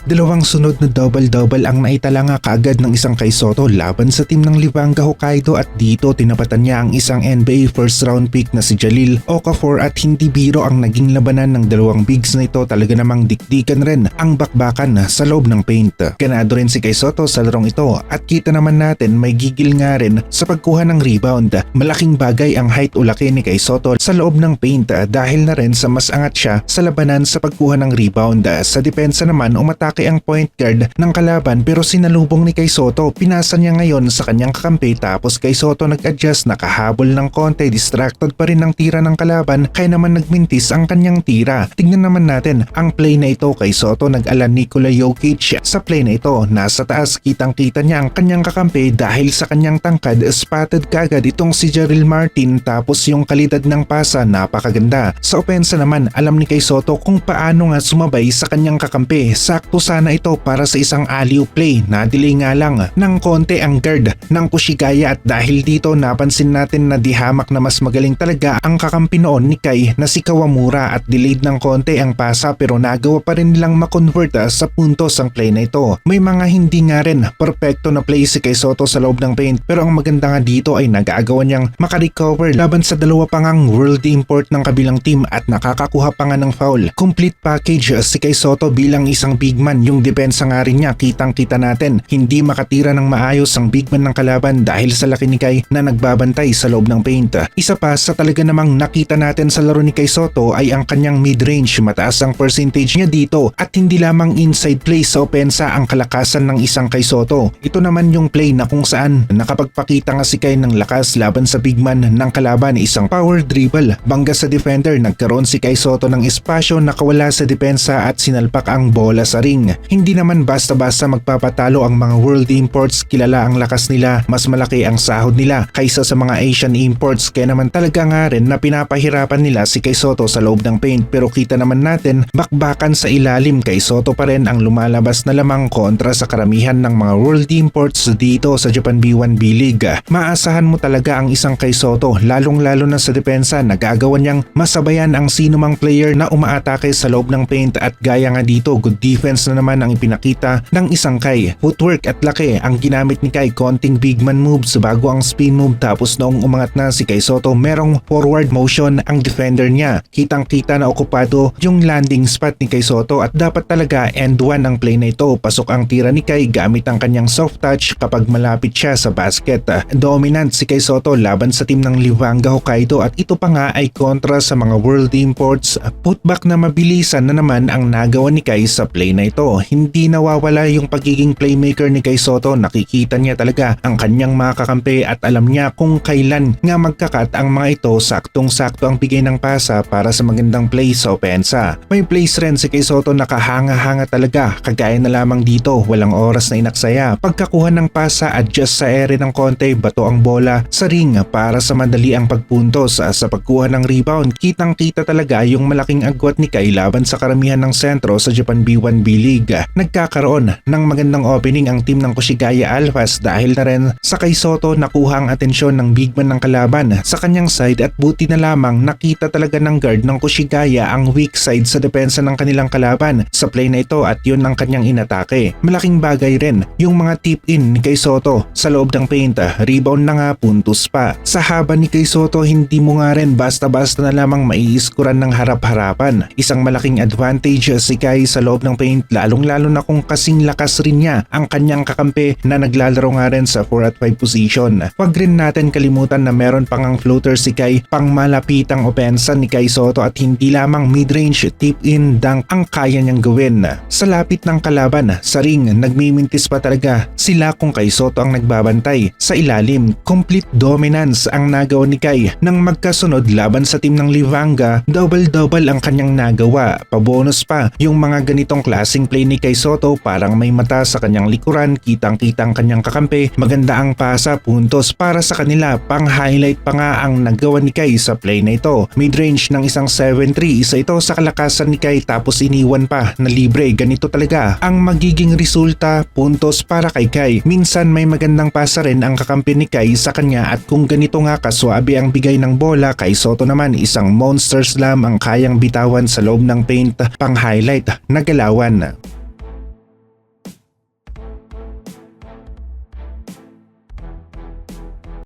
Dalawang sunod na double-double ang naitala nga kaagad ng isang Kai Sotto laban sa team ng Livanga Hokkaido at dito tinapatan niya ang isang NBA first round pick na si Jalil Okafor at hindi biro ang naging labanan ng dalawang bigs na ito, talaga namang dikdikan rin ang bakbakan sa loob ng paint. Ganado rin si Kai Sotto sa larong ito at kita naman natin may gigil nga rin sa pagkuha ng rebound. Malaking bagay ang height o laki ni Kai Sotto sa loob ng paint dahil na rin sa mas angat siya sa labanan sa pagkuha ng rebound. Sa depensa naman umatake ang point guard ng kalaban pero sinalubong ni Kai Sotto. Pinasa niya ngayon sa kanyang kakampi tapos Kai Sotto nag-adjust, nakahabol ng konti, distracted pa rin ng tira ng kalaban kaya naman nagmintis ang kanyang tira. Tignan naman natin ang play na ito. Kai Sotto nag-ala Nikola Jokic sa play na ito. Nasa taas kitang kita niya ang kanyang kakampi dahil sa kanyang tangkad, spotted kagad itong si Jarrell Martin tapos yung kalidad ng pasa napakaganda. Sa opensa naman alam ni Kai Sotto kung paano nga sumabay sa kanyang kakampi. Sakto sana ito para sa isang alley-oop play. Na-delay nga lang ng konti ang guard ng Kushigaya at dahil dito napansin natin na dihamak na mas magaling talaga ang kakampi noon ni Kai na si Kawamura at delayed ng konti ang pasa pero nagawa pa rin nilang makonvert sa puntos ang play na ito. May mga hindi nga rin perfecto na play si Kai Sotto sa loob ng paint pero ang maganda nga dito ay nag-aagawan niyang makarecover laban sa dalawa pa ngang world import ng kabilang team at nakakakuha pa nga ng foul. Complete package si Kai Sotto bilang isang big man. Yung depensa nga rin niya kitang kita natin, hindi makatira ng maayos ang big man ng kalaban dahil sa laki ni Kai na nagbabantay sa loob ng paint. Isa pa sa talaga namang nakita natin sa laro ni Kai Sotto ay ang kanyang mid-range. Mataas ang percentage niya dito at hindi lamang inside play sa opensa ang kalakasan ng isang Kai Sotto. Ito naman yung play na kung saan nakapagpakita nga si Kai ng lakas laban sa big man ng kalaban. Isang power dribble, bangga sa defender, nagkaroon si Kai Sotto ng espasyo, nakawala sa depensa at sinalpak ang bola sa ring. Hindi naman basta-basta magpapatalo ang mga world imports, kilala ang lakas nila, mas malaki ang sahod nila kaysa sa mga Asian imports kaya naman talaga nga rin na pinapahirapan nila si Kai Sotto sa loob ng paint pero kita naman natin bakbakan sa ilalim. Kai Sotto pa rin ang lumalabas na lamang kontra sa karamihan ng mga world imports dito sa Japan B1 B-League. Maasahan mo talaga ang isang Kai Sotto lalong-lalo na sa depensa, nagagawa niyang masabayan ang sinumang player na umaatake sa loob ng paint at gaya nga dito good defense na naman ang ipinakita ng isang Kai. Footwork at laki ang ginamit ni Kai, konting big man moves bago ang spin move tapos noong umangat na si Kai Sotto merong forward motion ang defender niya. Kitang kita na okupado yung landing spot ni Kai Sotto at dapat talaga end one ang play na ito. Pasok ang tira ni Kai gamit ang kanyang soft touch kapag malapit siya sa basket. Dominant si Kai Sotto laban sa team ng Livanga Hokkaido at ito pa nga ay kontra sa mga world imports. Putback na mabilisan na naman ang nagawa ni Kai sa play na ito. Hindi nawawala yung pagiging playmaker ni Kai Sotto, nakikita niya talaga ang kanyang mga kakampi at alam niya kung kailan nga magkakat ang mga ito. Saktong-sakto ang bigay ng pasa para sa magandang play sa opensa. May plays rin si Kai Sotto nakahanga-hanga talaga, kagaya na lamang dito, walang oras na inaksaya. Pagkakuha ng pasa, adjust sa ere ng konti, bato ang bola sa ring para sa madali ang pagpuntos. Sa pagkuha ng rebound, kitang-kita talaga yung malaking agwat ni Kai laban sa karamihan ng sentro sa Japan B1 B-League. Nagkakaroon ng magandang opening ang team ng Kushigaya Alphas dahil na rin sa Kai Sotto nakuha ang atensyon ng big man ng kalaban sa kanyang side at buti na lamang nakita talaga ng guard ng Kushigaya ang weak side sa depensa ng kanilang kalaban sa play na ito at yun ang kanyang inatake. Malaking bagay rin yung mga tip in ni Kai Sotto sa loob ng paint, rebound na nga, puntos pa. Sa haba ni Kai Sotto hindi mo nga rin basta-basta na lamang maiiskuran ng harap-harapan. Isang malaking advantage si Kai sa loob ng paint lalong-lalo na kung kasing lakas rin niya ang kanyang kakampi na naglalaro nga rin sa 4 at 5 position. Huwag rin natin kalimutan na meron pang ang floater si Kai pang malapitang opensa ni Kai Sotto at hindi lamang mid-range, tip-in, dunk ang kaya niyang gawin. Sa lapit ng kalaban, sa ring, nagmimintis pa talaga sila kung Kai Sotto ang nagbabantay. Sa ilalim, complete dominance ang nagawa ni Kai nang magkasunod laban sa team ng Livanga. Double-double ang kanyang nagawa. Pabonus pa yung mga ganitong klaseng play ni Kai Sotto, parang may mata sa kanyang likuran, kitang-kitang kanyang kakampi, maganda ang pasa, puntos para sa kanila. Pang-highlight pa nga ang nagawa ni Kai sa play na ito. Mid-range ng isang 7-3, isa ito sa kalakasan ni Kai tapos iniwan pa na libre. Ganito talaga ang magiging resulta, puntos para kay Kai. Minsan may magandang pasa rin ang kakampi ni Kai sa kanya at kung ganito nga kaswabe ang bigay ng bola, Kai Sotto naman isang monster slam ang kayang bitawan sa loob ng paint, pang-highlight na galawan.